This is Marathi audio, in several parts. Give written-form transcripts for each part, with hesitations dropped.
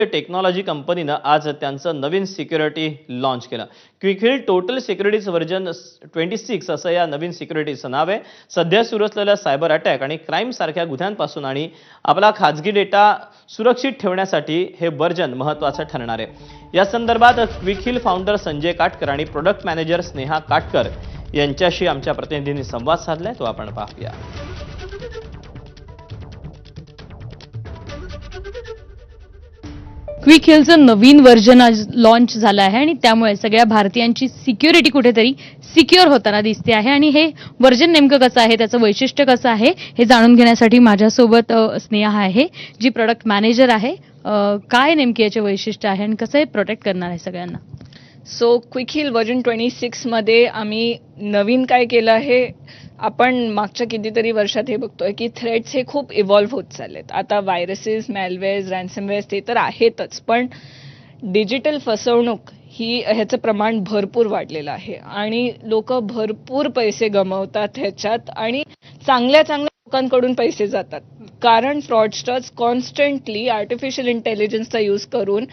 टेक्नॉलॉजी कंपनीनं आज त्यांचं नवीन सिक्युरिटी लॉन्च केलं. क्विकहिल टोटल सिक्युरिटीज व्हर्जन 26 असं या नवीन सिक्युरिटीचं नाव आहे. सध्या सुरू असलेल्या सायबर अटॅक आणि क्राईम सारख्या गुन्ह्यांपासून आणि आपला खाजगी डेटा सुरक्षित ठेवण्यासाठी हे व्हर्जन महत्त्वाचं ठरणार आहे. या संदर्भात क्विकहिल फाउंडर संजय काटकर आणि प्रोडक्ट मॅनेजर स्नेहा काटकर यांच्याशी आमच्या प्रतिनिधींनी संवाद साधलाय, तो आपण पाहूया. क्विकहिलचं नवीन व्हर्जन आज लॉन्च झालं आहे आणि त्यामुळे सगळ्या भारतीयांची सिक्युरिटी कुठेतरी सिक्युअर होताना दिसते आहे. आणि हे व्हर्जन नेमकं कसं आहे, त्याचं वैशिष्ट्य कसं आहे हे जाणून घेण्यासाठी माझ्यासोबत स्नेहा आहे, जी प्रोडक्ट मॅनेजर आहे. काय नेमकी याचे वैशिष्ट्य आहे आणि कसं हे प्रोटेक्ट करणार आहे सगळ्यांना? सो क्विकहिल व्हर्जन 26 मध्ये आम्ही नवीन काय केलं आहे, आपण मागच्या कितीतरी वर्षात हे बघतोय की थ्रेट्स हे खूप इव्हॉल्व्ह होत चाललेत. आता व्हायरसेस, मॅलवेअर्स, रॅन्समवेअर्स ते तर आहेतच, पण डिजिटल फसवणूक ह्याचं प्रमाण भरपूर वाढलेलं आहे आणि लोक भरपूर पैसे गमावतात ह्याच्यात आणि चांगल्या लोकांकडून पैसे जातात. कारण फ्रॉडस्टर्स कॉन्स्टंटली आर्टिफिशियल इंटेलिजन्सचा यूज करून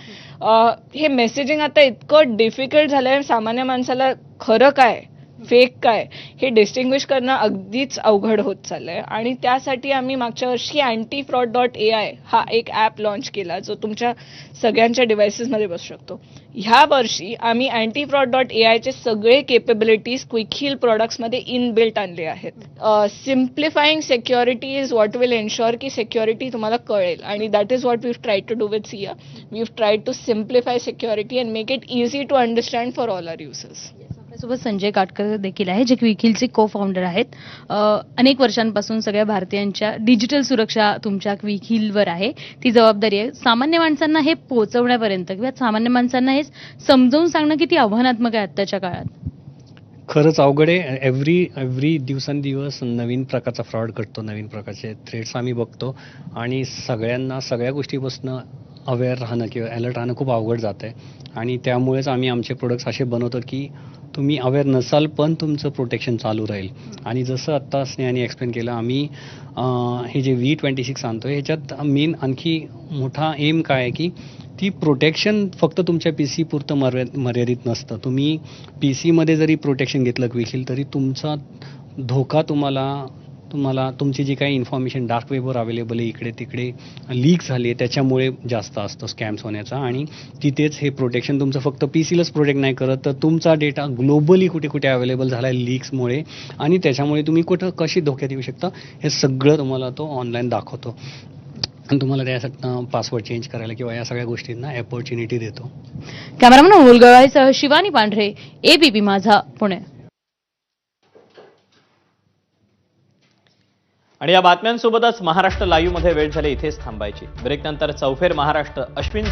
हे मेसेजिंग आता इतकं डिफिकल्ट झालंय, सामान्य माणसाला खरं काय फेक काय हे डिस्टिंग्विश करणं अगदीच अवघड होत चाललंय. आणि त्यासाठी आम्ही मागच्या वर्षी antifraud.ai हा एक ॲप लॉन्च केला, जो तुमच्या सगळ्यांच्या डिव्हाइसेसमध्ये बसू शकतो. ह्या वर्षी आम्ही antifraud.ai चे सगळे केपेबिलिटीज क्विकहिल प्रोडक्ट्समध्ये इनबिल्ट आणले आहेत. Simplifying security is what will ensure की सिक्युरिटी तुम्हाला कळेल, आणि that is what we try to do with Sia. We try to simplify security and make it easy to understand for all our users. सोबत संजय काटकर देखील आहे, जे क्विकहिलचे को फाउंडर आहेत. अनेक वर्षांपासून सगळ्या भारतीयांच्या डिजिटल सुरक्षा तुमच्या क्विकहिलवर आहे, ती जबाबदारी आहे. सामान्य माणसांना हे पोहोचवण्यापर्यंत किंवा सामान्य माणसांना हे समजावून सांगणं किती आव्हानात्मक आहे आत्ताच्या काळात? खरंच अवघड आहे. एव्हरी दिवसेंदिवस नवीन प्रकारचा फ्रॉड घडतो, नवीन प्रकारचे थ्रेट्स आम्ही बघतो आणि सगळ्यांना सगळ्या गोष्टीपासून अवेअर राहणं किंवा अलर्ट राहणं खूप अवघड जातं आहे. आणि त्यामुळेच आम्ही आमचे प्रोडक्ट्स असे बनवतो की तुम्ही अवेअर नसाल पण तुमचं प्रोटेक्शन चालू राहील. आणि जसं आत्ता स्नेहाने एक्सप्लेन केलं, आम्ही हे जे V26 आणतो ह्याच्यात मेन आणखी मोठा एम काय आहे की ती प्रोटेक्शन फक्त तुमच्या PC पुरतं मर्यादित नसतं. तुम्ही PC मध्ये जरी प्रोटेक्शन घेतलं क्विकहिल, तरी तुमचा धोका तुम्हाला तुमची जी काही इन्फॉर्मेशन डार्क वेबवर अवेलेबल आहे, इकडे तिकडे लीक झाली आहे, त्याच्यामुळे जास्त असतं स्कॅम्स होण्याचा. आणि तिथेच हे प्रोटेक्शन तुमचं फक्त PCलाच प्रोटेक्ट नाही करत, तर तुमचा डेटा ग्लोबली कुठे कुठे अवेलेबल झाला आहे लीक्समुळे, आणि त्याच्यामुळे तुम्ही कुठं कशी धोक्यात येऊ शकता हे सगळं तुम्हाला तो ऑनलाईन दाखवतो आणि तुम्हाला त्यासाठी पासवर्ड चेंज करायला किंवा या सगळ्या गोष्टींना अपॉर्च्युनिटी देतो. कॅमेरामन अमोल गवळाईसह शिवानी पांढरे, ABP माझा, पुणे. आणि या बातम्यांसोबतच महाराष्ट्र लाईव्ह मध्ये वेळ झाली इथेच थांबायची. ब्रेकनंतर चौफेर महाराष्ट्र अश्विन